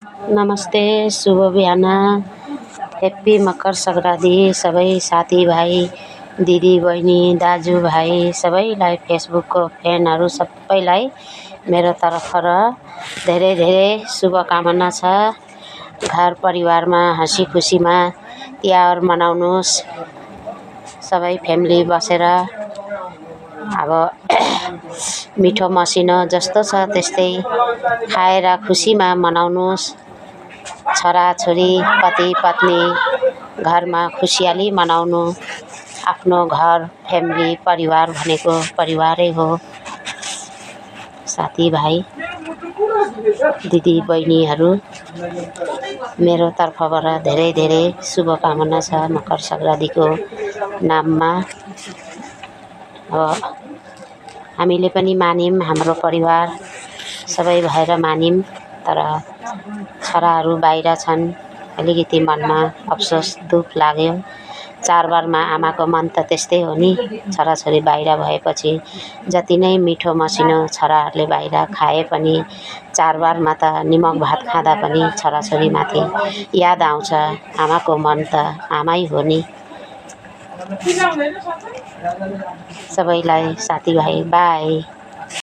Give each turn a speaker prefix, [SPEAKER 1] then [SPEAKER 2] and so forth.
[SPEAKER 1] नमस्ते, शुभ बिहान, हेप्पी मकर संक्रान्ति सबै साथीभाइ, दिदीबहिनी, दाजुभाइ सबैलाई, फेसबुकको फ्यानहरू सबैलाई मेरो तर्फबाट धेरै धेरै शुभकामना छ। घर परिवारमा हाँसी खुसीमा तिहार मनाउनुहोस्। सबै फ्यामिली बसेर अब मिठो मसिनो जस्तो छ त्यस्तै खाएर खुसीमा मनाउनुहोस्। छोराछोरी पति पत्नी घरमा खुसियाली मनाउनु। आफ्नो घर फ्यामिली परिवार भनेको परिवारै हो। साथीभाइ दिदी बहिनीहरू मेरो तर्फबाट धेरै धेरै शुभकामना छ मकर संक्रान्तिको नाममा। अब हामीले पनि मान्यौँ, हाम्रो परिवार सबै भएर मान्यौँ, तर छोराहरू बाहिर छन्, अलिकति मनमा अफसोस दुःख लाग्यो। चाडबाडमा आमाको मन त त्यस्तै हो नि, छोराछोरी बाहिर भएपछि जति नै मिठो मसिनो छोराहरूले बाहिर खाए पनि चाडबाडमा त निमक भात खाँदा पनि छोराछोरीमाथि याद आउँछ। आमाको मन त आमै हो नि। सबैलाई साथीभाइ बाई।